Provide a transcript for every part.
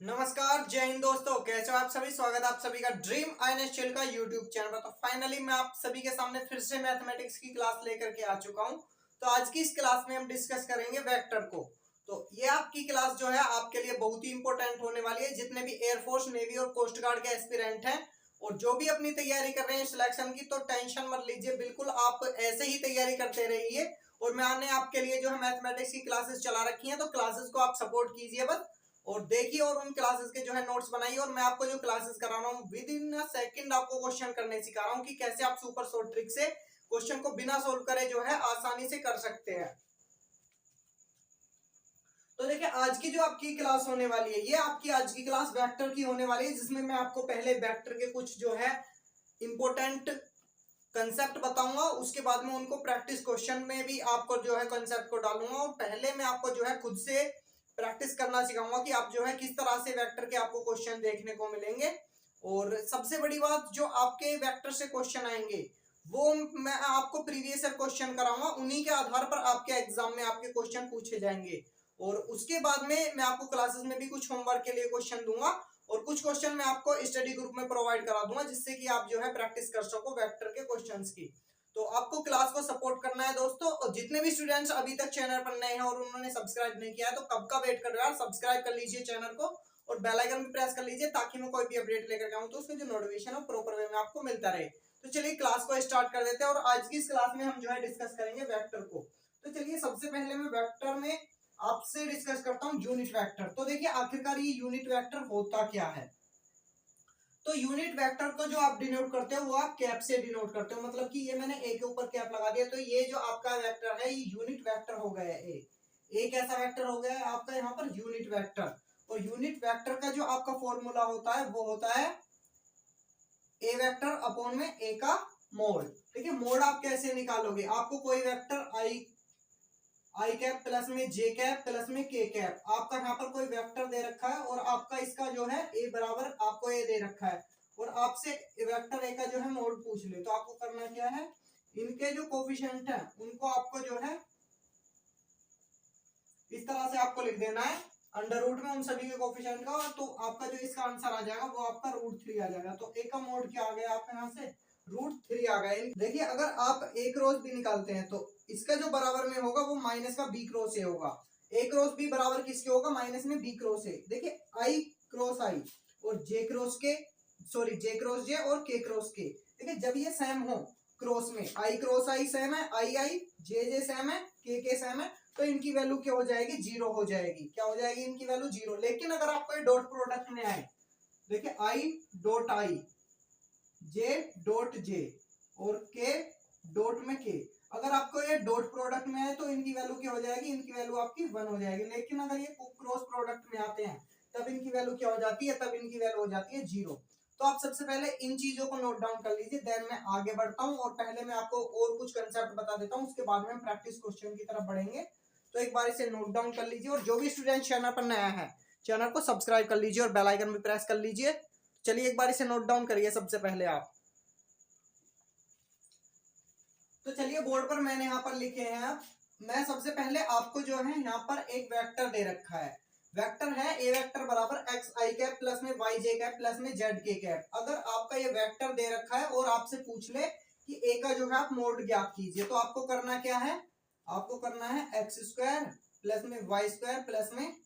नमस्कार, जय हिंद दोस्तों। कैसे हो आप सभी। स्वागत है आप सभी का ड्रीम आईएनएसएल का यूट्यूब चैनल पर। तो फाइनली मैं आप सभी के सामने फिर से मैथमेटिक्स की क्लास लेकर के आ चुका हूं। तो आज की इस क्लास में हम डिस्कस करेंगे वेक्टर को। तो ये आपकी क्लास जो है आपके लिए बहुत ही इंपॉर्टेंट होने वाली है। जितने भी एयरफोर्स, नेवी और कोस्ट गार्ड के एस्पिरेंट हैं और जो भी अपनी तैयारी कर रहे हैं सिलेक्शन की, तो टेंशन मत लीजिए, बिल्कुल आप ऐसे ही तैयारी करते रहिए। और मैंने आपके लिए जो है मैथमेटिक्स की क्लासेस चला रखी है, तो क्लासेस को आप सपोर्ट कीजिए बस और देखिए और उन क्लासेस के जो है नोट्स बनाइए। और मैं आपको जो क्लासेस करा रहा हूँ विद इन अ सेकंड आपको क्वेश्चन करने सिखा रहा हूँ कि कैसे आप सुपर शॉर्ट ट्रिक से क्वेश्चन को बिना सोल्व करे जो है आसानी से कर सकते हैं। तो देखिए आज की जो आपकी क्लास होने वाली है, ये आपकी आज की क्लास वेक्टर की होने वाली है, जिसमें मैं आपको पहले वेक्टर के कुछ जो है इंपॉर्टेंट कंसेप्ट बताऊंगा। उसके बाद में उनको प्रैक्टिस क्वेश्चन में भी आपको जो है कंसेप्ट को डालूंगा। और पहले मैं आपको जो है खुद से प्रैक्टिस करना सिखाऊंगा कि आप जो है किस तरह से वेक्टर के आपको क्वेश्चन देखने को मिलेंगे। और सबसे बड़ी बात, जो आपके वेक्टर से क्वेश्चन आएंगे वो मैं आपको प्रीवियस ईयर क्वेश्चन कराऊंगा, उन्हीं के आधार पर आपके एग्जाम में आपके क्वेश्चन पूछे जाएंगे। और उसके बाद में मैं आपको क्लासेस में भी कुछ होमवर्क के लिए क्वेश्चन दूंगा और कुछ क्वेश्चन मैं आपको स्टडी ग्रुप में प्रोवाइड करा दूंगा, जिससे कि आप जो है प्रैक्टिस कर सको वेक्टर के क्वेश्चंस की। तो आपको क्लास को सपोर्ट करना है दोस्तों। और जितने भी स्टूडेंट्स अभी तक चैनल पर नए हैं और उन्होंने सब्सक्राइब नहीं किया है, तो कब का वेट कर रहे हो यार, सब्सक्राइब कर लीजिए चैनल को और बेल आइकन भी प्रेस कर लीजिए, ताकि मैं कोई भी अपडेट लेकर आऊं तो उसका जो नोटिफिकेशन है प्रॉपर वे में आपको मिलता रहे। तो चलिए क्लास को स्टार्ट कर देते हैं। और आज की इस क्लास में हम जो है डिस्कस करेंगे वेक्टर को। तो चलिए सबसे पहले मैं वेक्टर में आपसे डिस्कस करता हूं यूनिट वेक्टर। तो देखिए आखिरकार ये यूनिट वेक्टर होता क्या है। तो यूनिट वेक्टर को जो आप डिनोट करते हो वो आप कैप से डिनोट करते हो। मतलब कि ये मैंने ए के ऊपर कैप लगा दिया, तो ये जो आपका वेक्टर है ये यूनिट वेक्टर हो गया है। ए कैसा वेक्टर हो गया है आपका यहाँ पर यूनिट वेक्टर। और यूनिट वेक्टर का जो आपका फॉर्मूला होता है वो होता है ए वेक्टर अपॉन में ए का मोड। देखिए मोड आप कैसे निकालोगे, आपको कोई वेक्टर आई कैप प्लस में जे कैप प्लस में के कैप, आपका यहाँ पर कोई वेक्टर दे रखा है और आपका इसका जो है ए बराबर आपको ए दे रखा है और आपसे वेक्टर ए का जो है मोड पूछ ले, तो आपको करना क्या है, इनके जो कोफिशिएंट है उनको आपको जो है इस तरह से आपको लिख देना है अंडर रूट में उन सभी के कोफिशिएंट का। तो आपका जो इसका आंसर आ जाएगा वो आपका √3 आ जाएगा। तो ए का मोड क्या आ गया आपके यहाँ से, √3 आ गया। देखिए अगर आप ए क्रॉस बी निकालते हैं तो इसका जो बराबर में होगा वो माइनस का बी क्रॉस ए होगा। ए क्रॉस बी बराबर किसके होगा, माइनस में बी क्रॉस ए। देखिए आई क्रॉस आई और जे क्रॉस के, सॉरी जे क्रॉस जे और के क्रॉस के। देखिए जब ये सेम हो क्रॉस में, आई क्रॉस आई सेम है, आई आई जे सेम है, के सेम है, तो इनकी वैल्यू क्या हो जाएगी, 0 हो जाएगी। क्या हो जाएगी इनकी वैल्यू 0। लेकिन अगर आपको ये डॉट प्रोडक्ट में आए, देखिए I dot I, J dot J और के डॉट में के, अगर आपको ये डॉट प्रोडक्ट में है तो इनकी वैल्यू क्या हो जाएगी, इनकी वैल्यू आपकी 1 हो जाएगी। लेकिन अगर ये क्रॉस प्रोडक्ट में आते हैं तब इनकी वैल्यू क्या हो जाती है, तब इनकी वैल्यू हो जाती है 0। तो आप सबसे पहले इन चीजों को नोट डाउन कर लीजिए, देन मैं आगे बढ़ता हूं। और पहले मैं आपको और कुछ कंसेप्ट बता देता हूं, उसके बाद में हम प्रैक्टिस क्वेश्चन की तरफ बढ़ेंगे। तो एक बार इसे नोट डाउन कर लीजिए और जो भी स्टूडेंट चैनल पर नया है चैनल को सब्सक्राइब कर लीजिए और बेल आइकन भी प्रेस कर लीजिए। चलिए एक बार इसे नोट डाउन करिए सबसे पहले आप। तो चलिए बोर्ड पर मैंने यहाँ पर लिखे हैं, मैं सबसे पहले आपको जो है यहाँ पर एक वेक्टर दे रखा है। वेक्टर है ए वेक्टर बराबर एक्स आई कैप प्लस में वाई जे कैप प्लस में जेड के कैप। अगर आपका ये वेक्टर दे रखा है और आपसे पूछ ले कि ए का जो है आप मोड ज्ञात कीजिए, तो आपको करना क्या है, आपको करना है एक्स स्क्वायर प्लस में वाई स्क्वायर प्लस में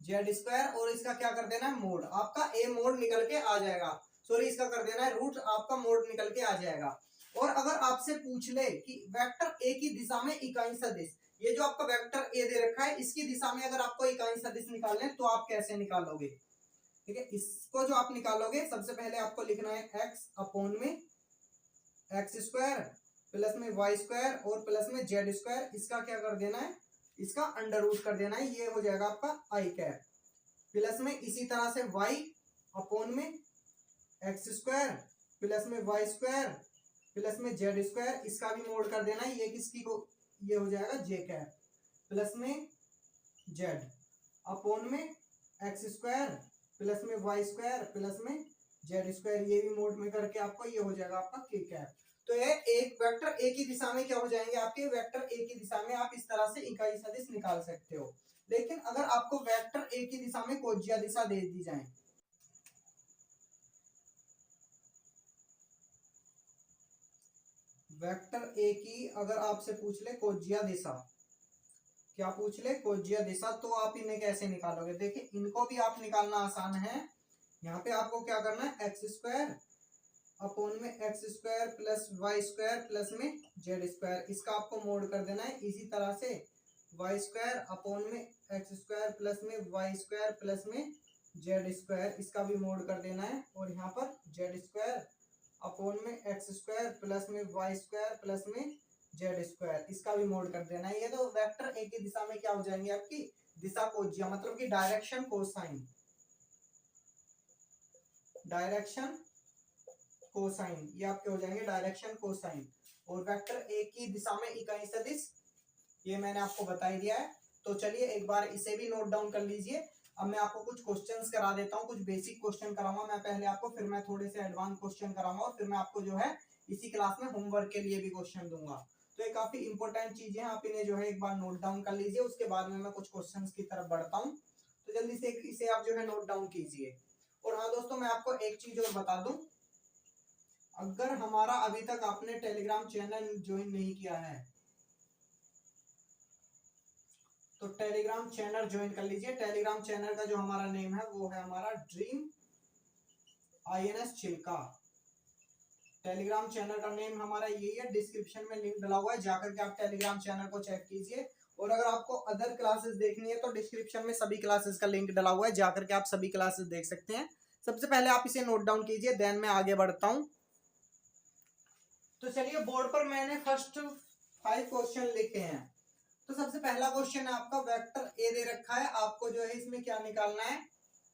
जेड स्क्वायर और इसका क्या कर देना है मोड। आपका ए मोड निकल के आ जाएगा, सॉरी इसका कर देना है रूट, आपका मोड निकल के आ जाएगा। और अगर आपसे पूछ ले कि वेक्टर ए की दिशा में इकाई सदिश, ये जो आपका वेक्टर ए दे रखा है इसकी दिशा में अगर आपको इकाई सदिश निकालने तो आप कैसे निकालोगे। ठीक है, इसको जो आप निकालोगे सबसे पहले आपको लिखना है एक्स अपॉन में एक्स स्क्वायर प्लस में वाई स्क्वायर और प्लस में जेड स्क्वायर, इसका क्या कर देना है, इसका अंडर रूट कर देना है, ये हो जाएगा आपका आई कैप प्लस में इसी तरह से वाई अपॉन में एक्स स्क्वायर प्लस में वाई स्क्वायर प्लस में जेड स्क्वायर, इसका भी मोड कर देना है, ये किसकी को, ये हो जाएगा जे कैप प्लस में जेड अपॉन में एक्स स्क्वायर प्लस में वाई स्क्वायर प्लस में जेड स्क्वायर, ये भी मोड में करके आपको ये हो जाएगा आपका के कैप। तो ये एक वेक्टर ए की दिशा में क्या हो जाएंगे आपके, वेक्टर ए की दिशा में आप इस तरह से इकाई सदिश निकाल सकते हो। लेकिन अगर आपको वेक्टर ए की दिशा में कोज्या दिशा दे दी जाए, वेक्टर ए की अगर आपसे पूछ ले कोज्या दिशा, क्या पूछ ले, कोज्या दिशा, तो आप इन्हें कैसे निकालोगे? देखिए इनको भी आप निकालना आसान है। यहाँ पे आपको क्या करना है, एक्स स्क्वायर अपॉन में x square plus y square plus में जेड स्क्वायर, इसका आपको मोड कर देना है। इसी तरह से वाई स्क्वायर अपॉन में एक्स स्क्वायर प्लस में वाई स्क्वायर प्लस में जेड स्क्वायर, इसका भी मोड कर देना है। और यहाँ पर जेड स्क्वायर अपॉन में एक्स स्क्वायर प्लस में वाई स्क्वायर प्लस में जेड स्क्वायर, इसका भी मोड कर देना है। ये तो वेक्टर ए की दिशा में क्या हो जाएंगे, आपकी दिशा कोज्या, मतलब कि डायरेक्शन कोसाइन, डायरेक्शन कोसाइन, ये आपके हो जाएंगे डायरेक्शन कोसाइन। और वेक्टर ए की दिशा में इकाई सदिश, ये मैंने आपको बता ही दिया है। तो चलिए एक बार इसे भी नोट डाउन कर लीजिए। अब मैं आपको कुछ क्वेश्चंस करा देता हूँ, कुछ बेसिक क्वेश्चन कराऊंगा मैं पहले आपको, फिर मैं थोड़े से एडवांस क्वेश्चन कराऊंगा, और फिर मैं आपको जो है इसी क्लास में होमवर्क के लिए भी क्वेश्चन दूंगा। तो ये काफी इंपॉर्टेंट चीजें हैं, आप इन्हें जो है एक बार नोट डाउन कर लीजिए, उसके बाद में मैं कुछ क्वेश्चन की तरफ बढ़ता हूँ। तो जल्दी से इसे आप जो है नोट डाउन कीजिए। और हाँ दोस्तों, मैं आपको एक चीज और बता दूं, अगर हमारा अभी तक आपने टेलीग्राम चैनल ज्वाइन नहीं किया है तो टेलीग्राम चैनल ज्वाइन कर लीजिए। टेलीग्राम चैनल का जो हमारा नेम है वो है हमारा dream INS Chilka. Telegram channel का नेम हमारा यही है, डिस्क्रिप्शन में लिंक डला हुआ है, जाकर के आप टेलीग्राम चैनल को चेक कीजिए। और अगर आपको अदर क्लासेस देखनी है तो डिस्क्रिप्शन में सभी क्लासेस का लिंक डला हुआ है, जाकर के आप सभी क्लासेस देख सकते हैं। सबसे पहले आप इसे नोट डाउन कीजिए, देन मैं आगे बढ़ता हूँ। तो चलिए, बोर्ड पर मैंने फर्स्ट 5 क्वेश्चन लिखे हैं। तो सबसे पहला क्वेश्चन है आपका, वेक्टर ए दे रखा है, आपको जो है इसमें क्या निकालना है,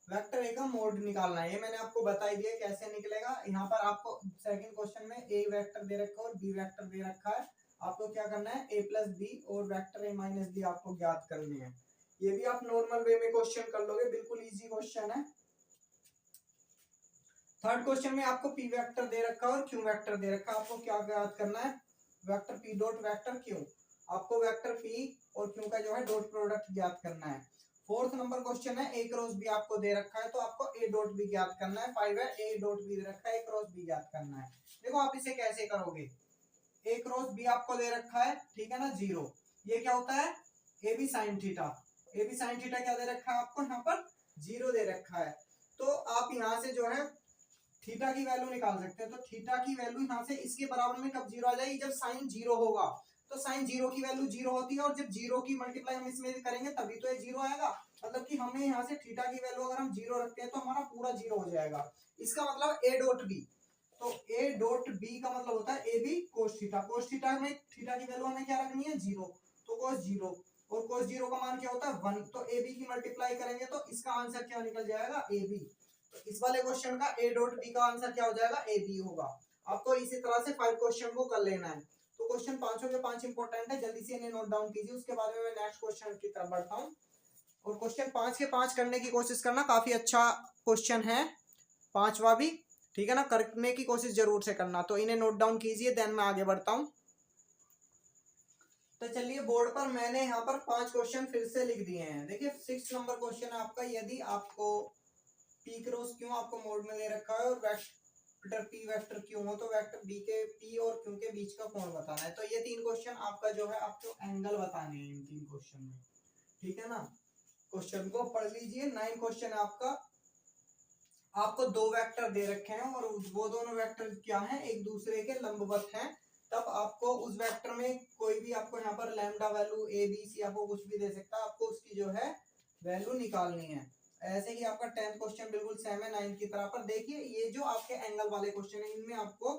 वेक्टर ए का मोड निकालना है। ये मैंने आपको बता ही दिया कैसे निकलेगा। यहाँ पर आपको सेकंड क्वेश्चन में ए वेक्टर दे रखा है और बी वेक्टर दे रखा है, आपको क्या करना है, ए प्लस बी और वेक्टर ए माइनस बी आपको ज्ञात करने हैं। ये भी आप नॉर्मल वे में क्वेश्चन कर लोगे, बिल्कुल इजी क्वेश्चन है। थर्ड क्वेश्चन में आपको पी वेक्टर दे रखा है और क्यू वेक्टर दे रखा है, आपको क्या ज्ञात करना है, vector P dot vector Q, आपको वेक्टर पी और क्यू का जो है डॉट प्रोडक्ट ज्ञात करना है। फोर्थ नंबर क्वेश्चन है, ए क्रॉस बी आपको दे रखा है, तो आपको ए डॉट बी ज्ञात करना है। 5 है, ए डॉट बी दे रखा है, ए क्रॉस बी ज्ञात करना है। देखो आप इसे कैसे करोगे, ए क्रॉस बी आपको दे रखा है, ठीक है ना, 0, ये क्या होता है, A B sine theta, A B sine theta क्या दे रखा है आपको, यहाँ पर 0 दे रखा है। तो आप यहाँ से जो है थीटा की वैल्यू निकाल सकते हैं। तो थीटा की वैल्यू यहाँ से इसके बराबर में कब 0 आ जाएगी, जब साइन 0 होगा। तो साइन 0 की वैल्यू 0 होती है, और जब 0 की मल्टीप्लाई हम इसमें करेंगे तभी तो ये 0 आएगा। मतलब कि हमें यहाँ से थीटा की वैल्यू अगर हम 0 रखते हैं तो हमारा पूरा 0 हो जाएगा। इसका मतलब ए डॉट बी, तो ए डॉट बी का मतलब होता है A B cos theta. Cos theta में थीटा की वैल्यू हमें क्या रखनी है, 0, तो कोस 0, और कोस 0 का मान क्या होता है, 1। तो ए बी की मल्टीप्लाई करेंगे तो इसका आंसर क्या निकल जाएगा, ए बी। तो इस वाले क्वेश्चन का ए डॉट बी का आंसर क्या हो जाएगा, ए बी होगा। आपको इसी तरह से 5 क्वेश्चन को कर लेना है। तो क्वेश्चन 5 के 5 इंपॉर्टेंट है, जल्दी से इन्हें नोट डाउन कीजिए, उसके बाद में मैं नेक्स्ट क्वेश्चन की तरफ बढ़ता हूँ। और क्वेश्चन 5 के 5 करने की कोशिश करना, काफी अच्छा क्वेश्चन है पांचवा भी, ठीक है ना, करने की कोशिश जरूर से करना। तो इन्हें नोट डाउन कीजिए, देन मैं आगे बढ़ता हूँ। तो चलिए, बोर्ड पर मैंने यहाँ पर 5 क्वेश्चन फिर से लिख दिए हैं। देखिए 6 नंबर क्वेश्चन है आपका, यदि आपको पी क्रॉस क्यों आपको मोड में दे रखा है और वेक्टर पी वेक्टर क्यों हो, तो वेक्टर बी के पी और क्यू के बीच का कोण बताना है। तो ये 3 क्वेश्चन आपका जो है आपको एंगल बताने हैं इन 3 क्वेश्चन में, ठीक है ना। क्वेश्चन को पढ़ लीजिए। 9 क्वेश्चन आपका, आपको 2 वेक्टर दे रखे हैं और वो दोनों वेक्टर क्या हैं, एक दूसरे के लंबवत हैं। तब आपको उस वेक्टर में कोई भी आपको यहाँ पर lambda value A B C आपको कुछ भी दे सकता है, आपको उसकी जो है वैल्यू निकालनी है। ऐसे ही आपका 10th क्वेश्चन बिल्कुल सेम है 9 की तरह। पर देखिए ये जो आपके एंगल वाले क्वेश्चन है, इनमें आपको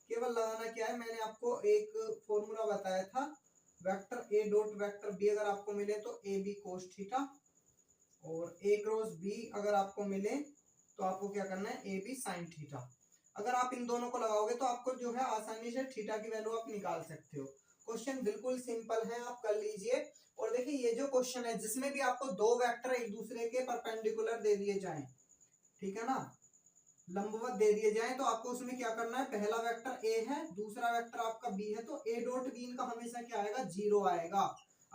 केवल लगाना क्या है, मैंने आपको एक फॉर्मूला बताया था, vector A dot vector B अगर आपको मिले तो ए बी कोस थीटा, और ए क्रॉस बी अगर आपको मिले तो आपको क्या करना है, ए बी साइन थीटा। अगर आप इन दोनों को लगाओगे तो आपको जो है आसानी से थीटा की वैल्यू आप निकाल सकते हो। क्वेश्चन बिल्कुल सिंपल है, आप कर लीजिए। और देखिए ये जो क्वेश्चन है जिसमें भी आपको 2 वेक्टर एक दूसरे के परपेंडिकुलर दे दिए जाएं, ठीक है ना, लंबवत दे दिए जाएं, तो आपको उसमें क्या करना है, पहला वेक्टर ए है, दूसरा वेक्टर आपका बी है, तो ए डॉट बी इनका हमेशा क्या आएगा, 0 आएगा।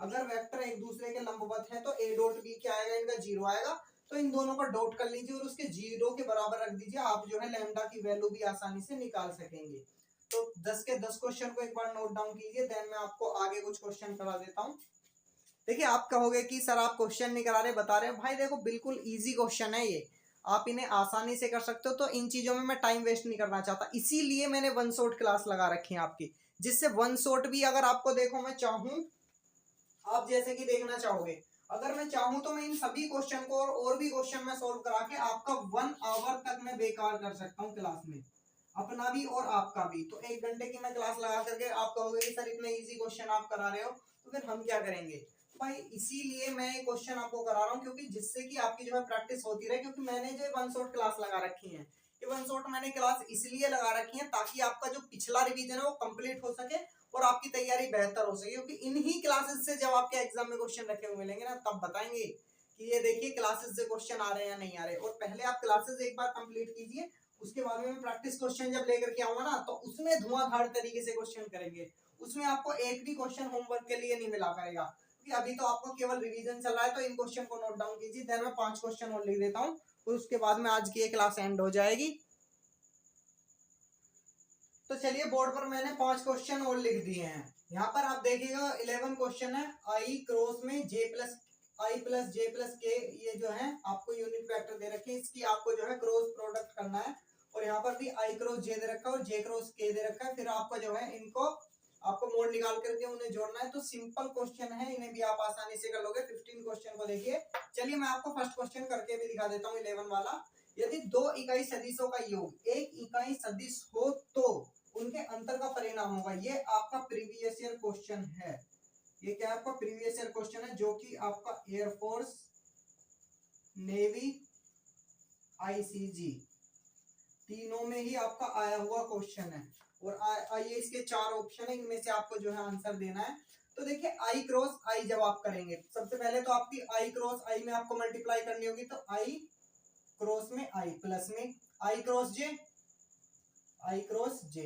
अगर वेक्टर एक दूसरे के लंबवत है तो a डॉट b क्या आएगा, इनका 0 आएगा। तो इन दोनों को डॉट कर लीजिए और उसके 0 के बराबर रख दीजिए, आप जो है लैम्डा की वैल्यू भी आसानी से निकाल सकेंगे। तो 10 के 10 क्वेश्चन को एक बार नोट डाउन कीजिए, देन मैं आपको आगे कुछ क्वेश्चन करा देता हूँ। देखिए आप कहोगे कि सर आप क्वेश्चन नहीं करा रहे, बता रहे हो। भाई देखो बिल्कुल इजी क्वेश्चन है ये, आप इन्हें आसानी से कर सकते हो। तो इन चीजों में मैं टाइम वेस्ट नहीं करना चाहता, इसीलिए मैंने वन शॉट क्लास लगा रखी है आपकी, जिससे वन शॉट भी अगर आपको देखो मैं चाहूँ, आप जैसे कि देखना चाहोगे, अगर मैं चाहूं तो मैं इन सभी क्वेश्चन को और भी क्वेश्चन में सॉल्व करा के आपका 1 आवर तक मैं बेकार कर सकता हूं क्लास में, अपना भी और आपका भी। तो 1 घंटे की मैं क्लास लगा करके आप कहोगे कि सर इतने इजी क्वेश्चन आप करा रहे हो, तो फिर हम क्या करेंगे भाई। इसीलिए मैं क्वेश्चन आपको करा रहा हूँ, क्योंकि जिससे कि आपकी जो है प्रैक्टिस होती रहे। क्योंकि मैंने जो वन शॉट क्लास लगा रखी है, ये वन शॉट मैंने क्लास इसलिए लगा रखी है ताकि आपका जो पिछला रिवीजन है वो कंप्लीट हो सके और आपकी तैयारी बेहतर हो सके। क्योंकि इन्हीं क्लासेस से जब आपके एग्जाम में क्वेश्चन रखे हुए मिलेंगे ना, तब बताएंगे कि ये देखिए क्लासेस से क्वेश्चन आ रहे हैं या नहीं आ रहे। और पहले आप क्लासेस एक बार कंप्लीट कीजिए, उसके बाद में प्रैक्टिस क्वेश्चन जब लेकर के आऊंगा ना, तो उसमें धुआंधार तरीके से क्वेश्चन करेंगे, उसमें आपको एक भी क्वेश्चन होमवर्क के लिए नहीं मिला करेगा। क्योंकि अभी तो आपको केवल रिवीजन चल रहा है। तो इन क्वेश्चन को नोट डाउन कीजिए, देन मैं 5 क्वेश्चन और लिख देता हूँ, और उसके बाद में आज की ये क्लास एंड हो जाएगी। तो चलिए बोर्ड पर मैंने 5 क्वेश्चन और लिख दिए हैं। यहाँ पर आप देखिएगा 11 क्वेश्चन है, आई क्रॉस में जे प्लस आई प्लस जे प्लस के, ये जो है आपको यूनिट वेक्टर दे रखे हैं, इसकी आपको जो है क्रॉस प्रोडक्ट करना है। और यहाँ पर भी आई क्रॉस जे दे रखा है और जे क्रॉस के दे रखा है। फिर आपका जो है इनको आपको मोड निकाल करके उन्हें जोड़ना है। तो सिंपल क्वेश्चन है, इन्हें भी आप आसानी से कर लोगे। 15 क्वेश्चन को देखिए। चलिए मैं आपको फर्स्ट क्वेश्चन करके भी दिखा देता हूँ, 11 वाला। यदि 2 इकाई सदिशों का योग 1 इकाई सदिश हो तो उनके अंतर का परिणाम होगा। ये आपका प्रीवियस ईयर क्वेश्चन है, ये क्या आपका प्रीवियस ईयर क्वेश्चन है, जो कि आपका एयरफोर्स, नेवी, आईसीजी तीनों में ही आपका आया हुआ क्वेश्चन है। और आइए इसके 4 ऑप्शन है, इनमें से आपको जो है आंसर देना है। तो देखिए आई क्रॉस आई जब आप करेंगे, सबसे पहले तो आपकी आई क्रॉस आई में आपको मल्टीप्लाई करनी होगी। तो आई क्रॉस में आई प्लस में आई क्रॉस जे, आई क्रॉस जे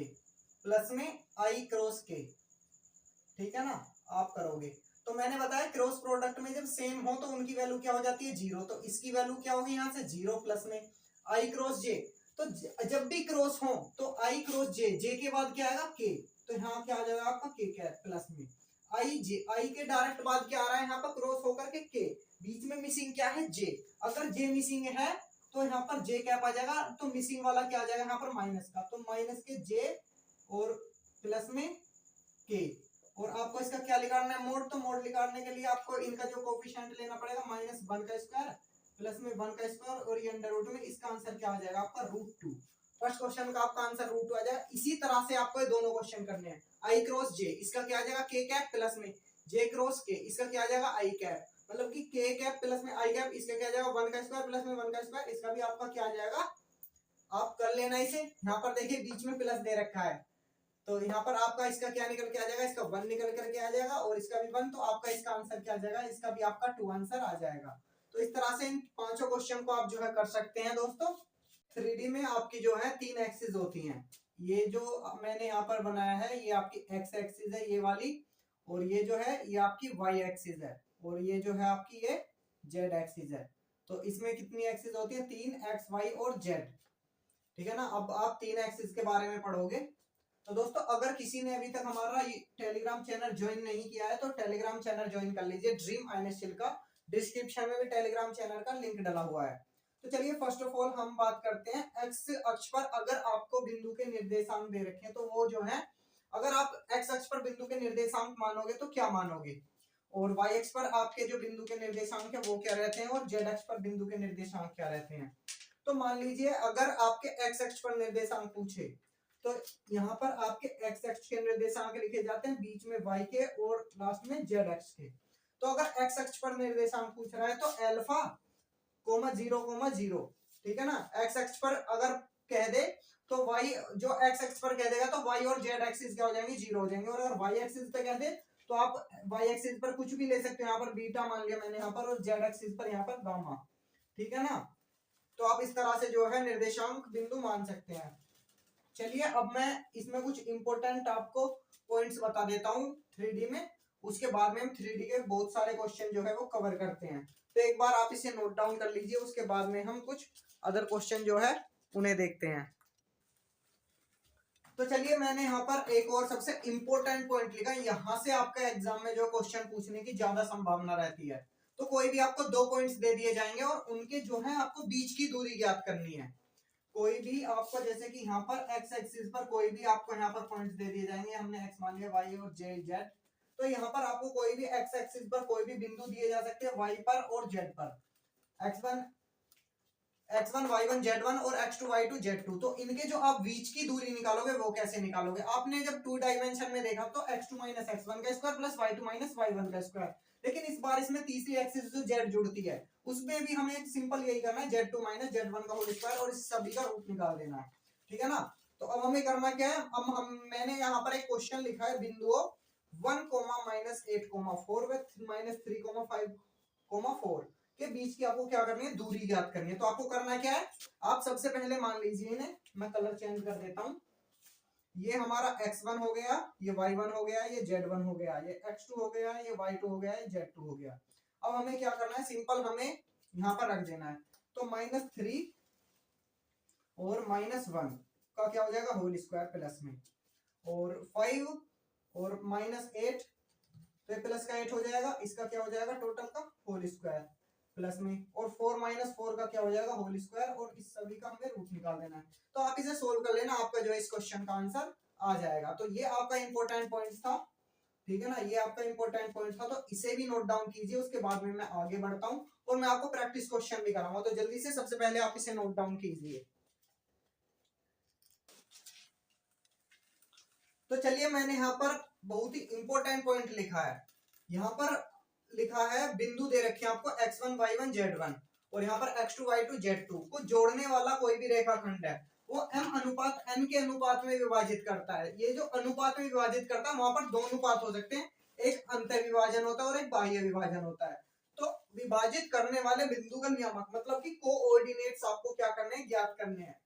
प्लस में आई क्रॉस के, ठीक है ना, आप करोगे। तो मैंने बताया क्रॉस प्रोडक्ट में जब सेम हो तो उनकी वैल्यू क्या हो जाती है, 0। तो इसकी वैल्यू क्या होगी यहाँ से 0 प्लस में आई क्रॉस जे। तो जब भी क्रॉस हो तो आई क्रॉस जे, जे के बाद क्या आएगा के, तो यहाँ क्या आ जाएगा आपका के कैप प्लस में आई जे। आई के डायरेक्ट बाद क्या आ रहा है यहाँ पर क्रॉस होकर के बीच में मिसिंग क्या है जे। अगर जे मिसिंग है तो यहाँ पर जे कैप आ जाएगा। तो मिसिंग वाला क्या आ जाएगा यहाँ पर माइनस का, तो माइनस के जे और प्लस में के। और आपको इसका क्या निकालना है, मोड। तो मोड निकालने के लिए आपको इनका जो कोफिशिएंट लेना पड़ेगा -1 का स्क्वायर प्लस में 1 का स्क्वायर और ये अंडर रूट में। इसका आंसर क्या आ जाएगा आपका √2। फर्स्ट क्वेश्चन का आपका आंसर √2 आ जाएगा। इसी तरह से आपको ये दोनों क्वेश्चन करने हैं। आई क्रॉस जे, इसका क्या आ जाएगा के कैप प्लस में जे क्रॉस के, इसका क्या आ जाएगा आई कैप, मतलब कि के कैप प्लस में आई कैप। इसका क्या आ जाएगा 1 का स्क्वायर प्लस में 1 का स्क्वायर, इसका भी आपका क्या आ जाएगा, आप कर लेना इसे। यहाँ पर देखिए बीच में प्लस दे रखा है, तो यहाँ पर आपका इसका क्या निकल के आ जाएगा, इसका 1 निकल करके आ जाएगा और इसका भी 1। तो आपका इसका आंसर क्या आ जाएगा, इसका भी आपका 2 आंसर आ जाएगा। तो इस तरह से इन 5 क्वेश्चन को आप जो है कर सकते हैं दोस्तों। 3D में आपकी जो है 3 एक्सिस होती हैं। ये जो मैंने यहाँ पर बनाया है ये आपकी एक्स एक्सिस है ये वाली, और ये जो है ये आपकी वाई एक्सिस है, और ये जो है आपकी ये जेड एक्सिस है। तो इसमें कितनी एक्सिस होती है, 3 एक्स वाई और जेड, ठीक है ना। अब आप 3 एक्सिस के बारे में पढ़ोगे। तो दोस्तों अगर किसी ने अभी तक हमारा टेलीग्राम चैनल ज्वाइन नहीं किया है तो टेलीग्राम चैनल ज्वाइन कर लीजिए। ड्रीम आइनस्टील का डिस्क्रिप्शन में भी टेलीग्राम चैनल का लिंक डला हुआ है। तो चलिए फर्स्ट ऑफ ऑल हम बात करते हैं एक्स अक्ष पर अगर आपको बिंदु के निर्देशांक दे रखे हैं तो वो जो है, अगर आप एक्स अक्ष पर बिंदु के निर्देशांक मानोगे तो क्या मानोगे, और वाई अक्ष पर आपके जो बिंदु के निर्देशांक है वो क्या रहते हैं, और जेड अक्ष पर बिंदु के निर्देशांक क्या रहते हैं। तो मान लीजिए अगर आपके एक्स अक्ष पर निर्देशांक पूछे तो यहाँ पर आपके एक्स अक्ष के निर्देशांक लिखे जाते हैं, बीच में वाई के और लास्ट में जेड अक्ष के। तो अगर एक्स अक्ष पर निर्देशांक पूछ रहा है तो अल्फा कोमा 0,0, ठीक है ना। एक्स अक्ष पर अगर कह दे तो वाई, जो एक्स अक्ष पर कह देगा तो वाई और जेड एक्सिस क्या हो जाएंगे, 0 हो जाएंगे। और अगर वाई एक्सिस पे कह दे तो आप वाई एक्सिस पर कुछ भी ले सकते हो, यहाँ पर बीटा मान लिया मैंने यहाँ पर, और जेड एक्सिस पर यहाँ पर गामा, ठीक है ना। तो आप इस तरह से जो है निर्देशांक बिंदु मान सकते हैं। चलिए अब मैं इसमें कुछ इंपॉर्टेंट आपको पॉइंट्स बता देता हूँ 3D में, उसके बाद में हम 3D के बहुत सारे क्वेश्चन जो है वो कवर करते हैं। तो एक बार आप इसे नोट डाउन कर लीजिए, उसके बाद में हम कुछ अदर क्वेश्चन जो है उन्हें देखते हैं। तो चलिए मैंने यहाँ पर एक और सबसे इंपॉर्टेंट पॉइंट लिखा, यहाँ से आपका एग्जाम में जो क्वेश्चन पूछने की ज्यादा संभावना रहती है। तो कोई भी आपको 2 पॉइंट्स दे दिए जाएंगे और उनके जो है आपको बीच की दूरी ज्ञात करनी है। कोई भी आपको जैसे कि यहाँ पर एक्स एक्सिस पर कोई भी आपको यहाँ पर पॉइंट्स दे दिए जाएंगे, हमने एक्स मान लिया, वाई और जेड। तो यहाँ पर आपको कोई भी एक्स एक्सिस पर कोई भी बिंदु दिए जा सकते हैं, वाई पर और जेड पर, x1 y1 z1 और x2 y2 z2। तो इनके जो आप बीच की दूरी निकालोगे वो कैसे निकालोगे? आपने जब 2 डायमेंशन में देखा तो x2 माइनस x1 का square plus y2 minus y1 का स्क्वायर, लेकिन इस बार इसमें तीसरी एक्सिस जो z जुड़ती है उसमें भी हमें एक सिंपल यही करना है, z2 माइनस z1 का होल स्क्वायर, और इस सभी का रूट निकाल देना है। ठीक है ना? तो अब हमें करना क्या है, मैंने यहाँ पर एक क्वेश्चन लिखा है, बिंदुओं 1, -8, 4 व -3, 5, 4 के बीच की आपको क्या करनी है, दूरी ज्ञात करनी है। तो आपको करना क्या है, आप सबसे पहले मान लीजिए इन्हें, मैं कलर चेंज कर देता हूं, ये हमारा x1 हो गया, ये y1 हो गया, ये z1 हो गया, ये x2 हो गया, ये y2 हो गया, ये z2 हो गया। अब हमें क्या करना है, सिंपल हमें यहाँ पर रख देना है। तो -3 और -1 का क्या हो जाएगा, होल स्क्वायर प्लस में, और 5 और -8, तो ये प्लस का 8 हो जाएगा, इसका क्या हो जाएगा टोटल का होल स्क्वायर प्लस में, और 4 - 4 का क्या हो जाएगा होल स्क्वायर, और इस सभी का हमें रूट निकाल देना है। तो आप इसे सोल्व कर लेना, आपका जो है इस क्वेश्चन का आंसर आ जाएगा। तो ये आपका इंपॉर्टेंट पॉइंट था। ठीक है ना, ये आपका इंपॉर्टेंट पॉइंट था, तो इसे भी नोट डाउन कीजिए, उसके बाद में मैं आगे बढ़ता हूं और मैं आपको प्रैक्टिस क्वेश्चन भी कराऊंगा। तो जल्दी से सबसे पहले आप इसे नोट डाउन कीजिए। तो चलिए मैंने यहाँ पर बहुत ही इंपॉर्टेंट पॉइंट लिखा है, यहाँ पर लिखा है बिंदु दे रखे हैं आपको x1 y1 z1 और यहाँ पर x2 y2 z2 को जोड़ने वाला कोई भी रेखाखंड है वो m अनुपात n के अनुपात में विभाजित करता है। ये जो अनुपात में विभाजित करता है वहां पर 2 अनुपात हो सकते हैं, एक अंतर विभाजन होता है और एक बाह्य विभाजन होता है। तो विभाजित करने वाले बिंदु का नियामक मतलब कि कोऑर्डिनेट्स आपको क्या करने हैं, ज्ञात करने हैं।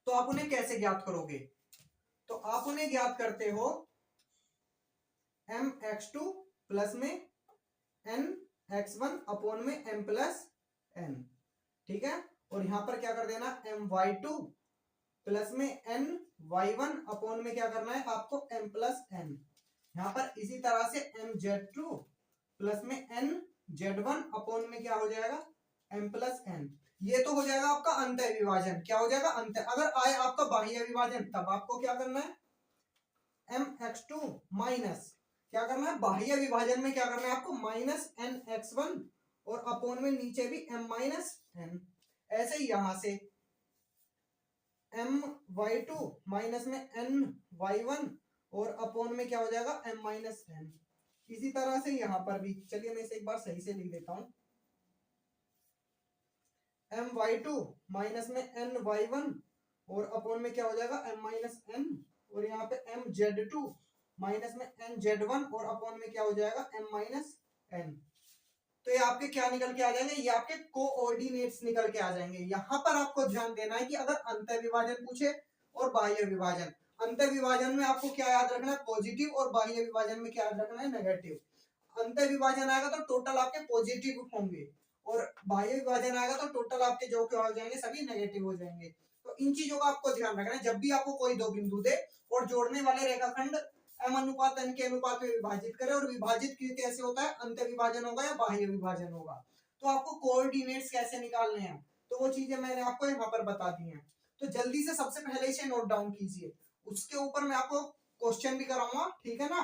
तो आप उन्हें कैसे ज्ञात करोगे? तो आप उन्हें ज्ञात करते हो mx2 प्लस में n x1 अपॉन में m प्लस n। ठीक है, और यहां पर क्या कर देना, my2 प्लस में n y1 अपॉन में क्या करना है आपको m प्लस n। यहां पर इसी तरह से mz2 प्लस में n z1 अपॉन में क्या हो जाएगा m प्लस n। ये तो हो जाएगा आपका अंतः विभाजन, क्या हो जाएगा अंतः। अगर आए आपका बाह्य विभाजन तब आपको क्या करना है, mx2 माइनस क्या करना है, बाह्य विभाजन में क्या करना है आपको -nx1 और अपॉन में नीचे भी m माइनस n। ऐसे ही यहां से my2 माइनस में ny1 और अपॉन में क्या हो जाएगा m माइनस n। इसी तरह से यहां पर भी, चलिए मैं इसे एक बार सही से लिख देता हूं, my2 माइनस में ny1 और अपॉन में क्या हो जाएगा m माइनस n, और यहाँ पे mz2 माइनस में nz1 और अपॉन में क्या हो जाएगा m माइनस n। तो ये आपके क्या निकल के आ जाएंगे, ये आपके कोऑर्डिनेट्स निकल के आ जाएंगे। यहाँ पर आपको ध्यान देना है कि अगर अंतर विभाजन पूछे और बाह्य विभाजन, अंतर विभाजन में आपको क्या याद रखना है, पॉजिटिव, और बाह्य विभाजन में क्या याद रखना है, नेगेटिव। अंतर विभाजन आएगा तो टोटल आपके पॉजिटिव होंगे और बाह्य विभाजन आएगा तो टोटल आपके जो क्या हो जाएंगे, सभी नेगेटिव हो जाएंगे। तो इन चीजों का आपको ध्यान रखना है जब भी आपको कोई दो बिंदु दे और जोड़ने वाले रेखाखंड m अनुपात n के अनुपात में विभाजित करे, और विभाजित कैसे होता है, अंतर विभाजन होगा या बाह्य विभाजन होगा। तो आपको कोऑर्डिनेट्स कैसे निकालने हैं तो वो चीजें मैंने आपको यहाँ पर बता दी हैं। तो जल्दी से सबसे पहले इसे नोट डाउन कीजिए, उसके ऊपर मैं आपको क्वेश्चन भी कराऊंगा। ठीक है ना,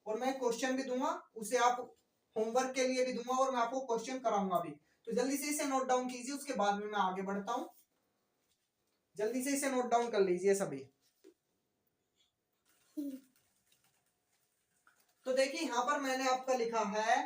और मैं क्वेश्चन भी दूंगा, उसे आप होमवर्क के लिए भी दूंगा और मैं आपको क्वेश्चन कराऊंगा भी। तो जल्दी से इसे नोट डाउन कीजिए, उसके बाद में मैं आगे बढ़ता हूं। जल्दी से इसे नोट डाउन कर लीजिए सभी। तो देखिए यहाँ पर मैंने आपका लिखा है,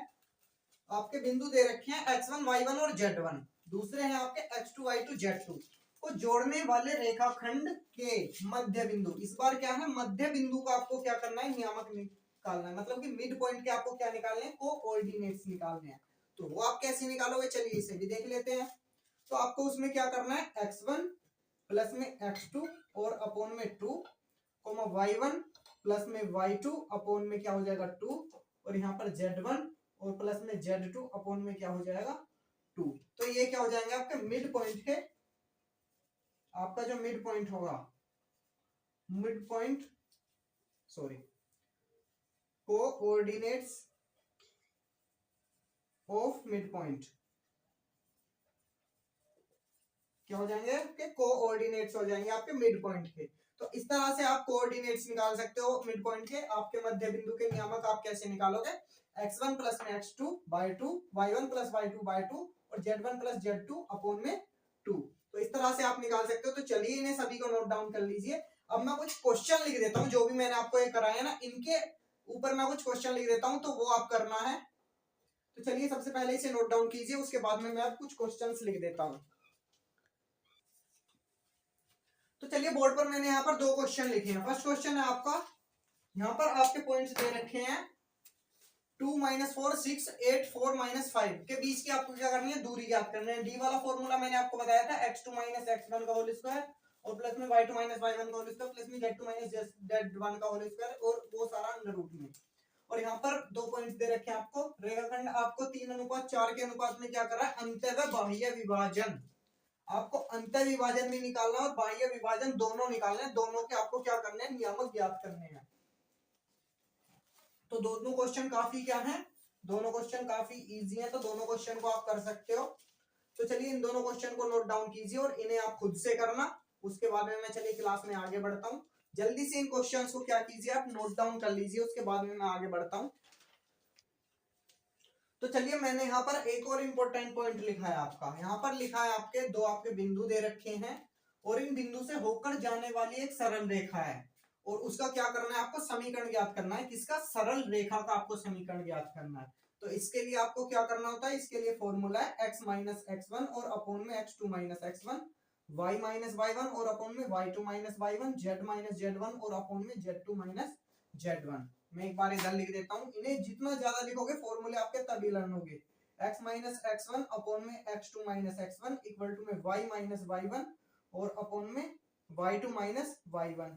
आपके बिंदु दे रखे हैं x1 y1 और z1, दूसरे हैं आपके x2 y2 z2 को जोड़ने वाले रेखाखंड के मध्य बिंदु। इस बार क्या है, मध्य बिंदु का आपको क्या करना है, नियामक निकालना है, मतलब कि मिड पॉइंट के आपको क्या निकालने हैं, कोऑर्डिनेट्स निकालने हैं। तो वो आप कैसे निकालोगे, चलिए इसे भी देख लेते हैं। तो आपको उसमें क्या करना है, x1 प्लस में x2 और अपॉन में 2 y1 प्लस में y2 अपॉन में क्या हो जाएगा 2, और यहाँ पर z1 और प्लस में z2 अपॉन में क्या हो जाएगा 2। तो ये क्या हो जाएंगे आपके मिड पॉइंट के, आपका जो मिड पॉइंट होगा, mid point sorry coordinates of mid point क्या हो जाएंगे आपके कोऑर्डिनेट्स हो जाएंगे आपके मिड पॉइंट के। तो इस तरह से आप कोऑर्डिनेट्स निकाल सकते हो मिड पॉइंट के। आपके मध्य बिंदु के नियामक आप कैसे निकालोगे, x1 प्लस में x2 bye 2, y1 plus y2 bye 2 और z1 प्लस z2 अपॉन में 2। तो इस तरह से आप निकाल सकते हो। तो चलिए इन्हें सभी को नोट डाउन कर लीजिए। अब मैं कुछ क्वेश्चन लिख देता हूँ, जो भी मैंने आपको ये कराया ना, इनके ऊपर मैं कुछ क्वेश्चन लिख देता हूँ, तो वो आप करना है। तो चलिए सबसे पहले इसे नोट डाउन कीजिए, उसके बाद में मैं आप कुछ क्वेश्चंस लिख देता हूँ। तो चलिए बोर्ड पर मैंने यहाँ पर दो क्वेश्चन लिखे हैं। फर्स्ट क्वेश्चन है आपका, यहाँ पर आपके पॉइंट्स दे रखे हैं 2 - 4 6 8 4 - 5 के बीच की आपको क्या करनी है, दूरी ज्ञात करनी है। डी वाला फॉर्मूला मैंने आपको बताया था, x2 - x1 का होल स्क्वायर और प्लस में y2 - y1 का होल स्क्वायर प्लस में z2 - z1 का होल स्क्वायर, और वो सारा अंडर रूट में। और यहाँ पर दो पॉइंट्स दे रखे हैं आपको। रेखाखंड आपको 3:4 के अनुपात में क्या कर रहा है, अंत्य व बाह्य विभाजन। आपको अंत्य विभाजन भी निकालना और बाह्य विभाजन दोनों निकालने हैं। दोनों के आपको क्या करने हैं, नियामक ज्ञात करने हैं। तो दोनों क्वेश्चन काफी क्या है, दोनों क्वेश्चन काफी इजी है, तो दोनों क्वेश्चन को आप कर सकते हो। तो चलिए इन दोनों क्वेश्चन को नोट डाउन कीजिए और इन्हें आप खुद से करना। उसके बाद में मैं चलिए क्लास में आगे बढ़ता हूँ। जल्दी से इन क्वेश्चंस को क्या कीजिए, आप नोट डाउन कर लीजिए, उसके बाद में मैं आगे बढ़ता हूँ। तो चलिए मैंने यहाँ पर एक और इम्पोर्टेंट पॉइंट लिखा है आपका। यहाँ पर लिखा है आपके दो आपके बिंदु दे रखे हैं और इन बिंदु से होकर जाने वाली एक सरल रेखा है, और उसका क्या करना है, आपको समीकरण ज्ञात करना है। किसका, सरल रेखा का आपको समीकरण ज्ञात करना है। तो इसके लिए आपको क्या करना होता है, इसके लिए फॉर्मूला है x - x1 और अपॉन में x2 - x1, y - y1 और अपॉन में y2 - y1, z - z1 और अपॉन में z2 - z1। मैं एक बार इधर लिख देता हूँ। इन्हें जितना ज्यादा लिखोगे फॉर्मूले आपके तभी लर्न होंगे। x - x1 अपॉन में x2 - x1 इक्वल टू में y - y1 और अपॉन में y2 - y1।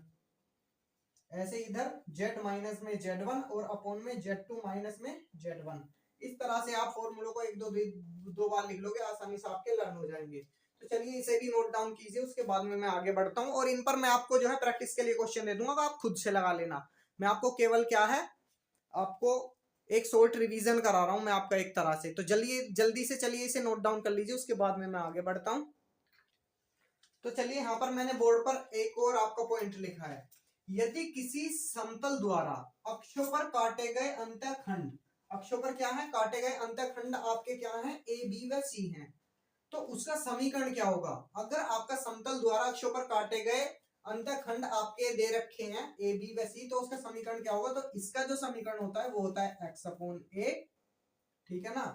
ऐसे इधर z माइनस में z1 और अपॉन में z2 माइनस में z1। इस तरह से आप फॉर्मूलों को एक दो बार लिख लोगे, आसानी से आपके लर्न हो जाएंगे। तो चलिए इसे भी नोट डाउन कीजिए, उसके बाद में मैं आगे बढ़ता हूँ। और इन पर मैं आपको जो है प्रैक्टिस के लिए क्वेश्चन दे दूंगा, आप खुद से लगा लेना। मैं आपको केवल क्या है, आपको एक शॉर्ट रिवीजन करा रहा हूं मैं आपका एक तरह से। तो जल्दी से चलिए इसे नोट डाउन कर लीजिए, उसके बाद में मैं आगे बढ़ता हूं। तो चलिए यहाँ पर मैंने बोर्ड पर एक और आपका पॉइंट लिखा है, यदि किसी समतल द्वारा अक्षों पर काटे गए अंतःखंड, अक्षों पर क्या है, काटे गए अंतःखंड आपके क्या है, ए बी व सी हैं, तो उसका समीकरण क्या होगा। अगर आपका समतल द्वारा अक्षों पर काटे गए अंतःखंड आपके दे रखे हैं ए बी व सी, तो उसका समीकरण क्या होगा। तो इसका जो समीकरण होता है वो होता है x अपॉन ए, ठीक है ना,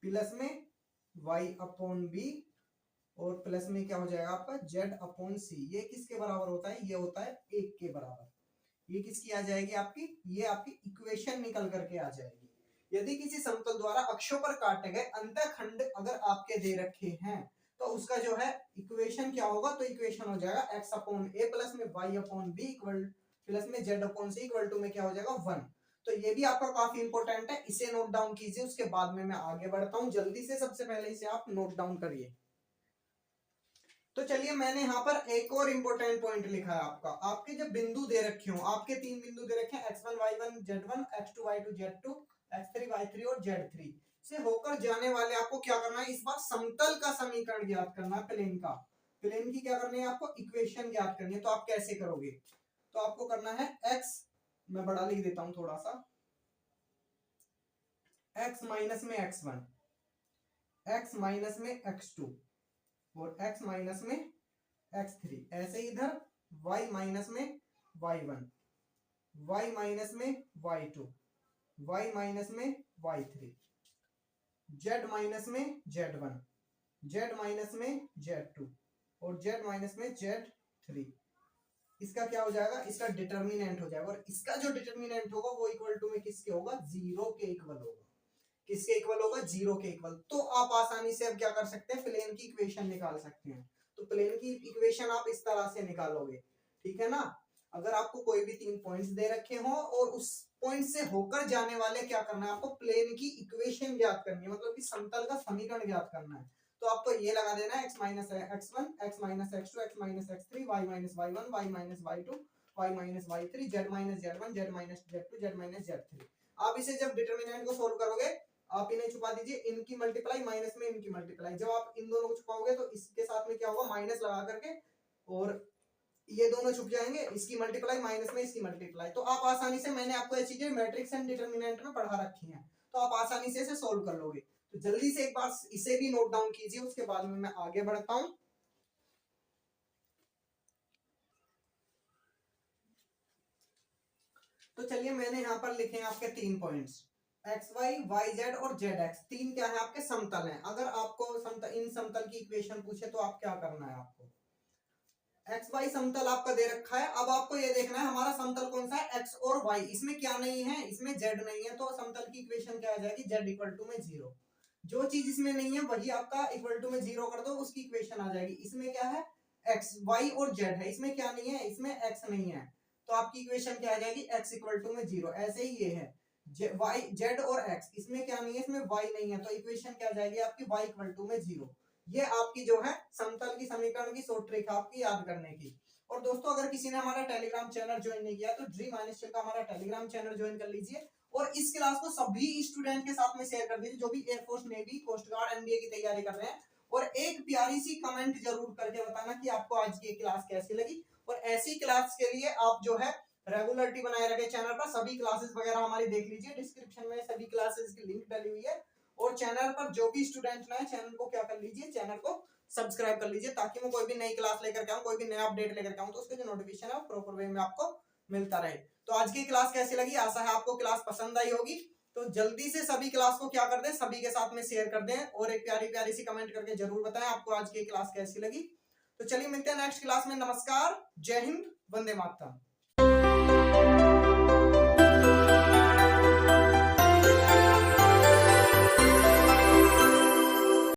प्लस में y अपॉन बी और प्लस में क्या हो जाएगा आपका z अपॉन सी। ये किसके बराबर होता है, ये होता है 1 के बराबर। ये किसकी आ जाएगी आपकी, ये आपकी इक्वेशन निकल करके आ जाएगी। यदि किसी समतल द्वारा अक्षों पर काटे गए अंतःखंड अगर आपके दे रखे हैं, तो उसका जो है इक्वेशन क्या होगा। तो इक्वेशन हो जाएगा x अपॉन ए प्लस में y upon B equal plus में z upon C equal to में क्या हो जाएगा 1। तो ये भी आपका काफी इंपॉर्टेंट है, इसे नोट डाउन कीजिए, उसके बाद में मैं आगे बढ़ता हूं। जल्दी से सबसे पहले इसे आप नोट डाउन करिए। तो चलिए मैंने यहाँ पर एक और इंपॉर्टेंट पॉइंट लिखा है आपका। आपके जब बिंदु दे रखे हो, आपके 3 बिंदु दे रखे हैं x1 y1 z1, x2 y2 z2, x3 y3 और z3 से होकर जाने वाले आपको क्या करना है, इस बार समतल का समीकरण ज्ञात करना है, प्लेन का। प्लेन की क्या करनी है आपको, इक्वेशन ज्ञात करनी है। तो आप कैसे करोगे, तो आपको करना है x, मैं बड़ा लिख देता हूं थोड़ा सा, x माइनस में x1, x माइनस में x2 और x माइनस में x3। ऐसे इधर y माइनस में y1, y माइनस में y2, y माइनस में y3, z माइनस में z1, z माइनस में z2 और z माइनस में z3। इसका क्या हो जाएगा, इसका डिटर्मिनेंट हो जाएगा, और इसका जो डिटर्मिनेंट होगा वो इक्वल टू में किसके होगा, 0 के इक्वल होगा। किसके इक्वल होगा, 0 के इक्वल। तो आप आसानी से अब क्या कर सकते हैं, प्लेन की इक्वेशन निकाल सकते हैं। तो प्लेन की इक्वेशन आप इस तरह से निकालोगे, ठीक है ना। अगर आपको कोई भी 3 पॉइंट्स दे रखे हो और उस पॉइंट से होकर जाने वाले क्या करना है आपको, प्लेन की इक्वेशन ज्ञात करनी है, मतलब कि समतल का समीकरण ज्ञात करना है। तो आपको ये लगा देना है x minus x1, x minus x2, x minus x3, y minus y1, y minus y2, y minus y3, z minus z1, z minus z2, z minus z3। आप इसे जब डिटरमिनेंट को सोल्व करोगे, आप इन्हें छुपा दीजिए, इनकी मल्टीप्लाई माइनस में इनकी मल्टीप्लाई, जब आप इन दोनों को छुपाओगे तो इसके साथ में क्या होगा, माइनस लगा करके, और ये दोनों छुप जाएंगे, इसकी मल्टीप्लाई माइनस में इसकी मल्टीप्लाई। तो आप आसानी से, मैंने आपको ये चीजें मैट्रिक्स एंड डिटरमिनेंट में पढ़ा रखी हैं, तो आप आसानी से इसे सोल्व कर लोगे। तो जल्दी से एक बार इसे भी नोट डाउन कीजिए, उसके बाद में मैं आगे बढ़ता हूं। तो चलिए, मैंने यहाँ पर लिखे हैं आपके 3 points, x y, y z और जेड एक्स। 3 क्या है आपके, समतल हैं। अगर आपको इन समतल की इक्वेशन पूछे तो आप क्या करना है, आपको एक्स वाई समतल आपका दे रखा है। अब आपको ये देखना है हमारा समतल कौन सा है, एक्स और वाई। इसमें क्या नहीं है, इसमें जेड नहीं है, तो समतल की इक्वेशन क्या आ जाएगी, जेड इक्वल टू में 0। जो चीज इसमें नहीं है वही आपका इक्वल टू में 0 कर दो, उसकी इक्वेशन आ जाएगी। इसमें क्या है, एक्स वाई और जेड है, इसमें क्या नहीं है, इसमें एक्स नहीं है, तो आपकी इक्वेशन क्या आ जाएगी, एक्स इक्वल टू में 0। ऐसे ही ये है वाई जेड और एक्स, इसमें क्या नहीं है, इसमें वाई नहीं है, तो इक्वेशन क्या आ जाएगी आपकी, वाई इक्वल टू में 0। ये आपकी जो है समतल की समीकरण की शॉर्ट ट्रिक आपकी याद करने की। और दोस्तों, अगर किसी ने हमारा टेलीग्राम चैनल ज्वाइन नहीं किया तो ड्रीम आइंस्टीन का हमारा टेलीग्राम चैनल ज्वाइन कर लीजिए, और इस क्लास को सभी स्टूडेंट के साथ में शेयर कर दीजिए जो भी air force, navy, coast guard, NDA की तैयारी कर रहे हैं। और एक प्यारी सी कमेंट जरूर करके बताना कि आपको आज की क्लास कैसी लगी। और ऐसी क्लास के लिए आप जो है रेगुलरिटी बनाए रखे चैनल पर, सभी क्लासेस वगैरह हमारी देख लीजिए, डिस्क्रिप्शन में सभी क्लासेस की लिंक डली हुई है। और चैनल पर जो भी स्टूडेंट नए, चैनल को क्या कर लीजिए, चैनल को सब्सक्राइब कर लीजिए, ताकि मैं कोई भी नई क्लास लेकर के आऊं, कोई भी नया अपडेट लेकर के आऊं, तो उसके जो नोटिफिकेशन है वो प्रॉपर वे में आपको मिलता रहे। तो आज की क्लास कैसी लगी, आशा है आपको क्लास पसंद आई होगी। तो जल्दी से सभी क्लास को क्या कर दें, सभी के साथ में शेयर कर दें, और एक प्यारी प्यारी सी कमेंट करके जरूर बताएं आपको आज की क्लास कैसी लगी। तो चलिए, मिलते हैं नेक्स्ट क्लास में। नमस्कार, जय हिंद, वंदे मातरम।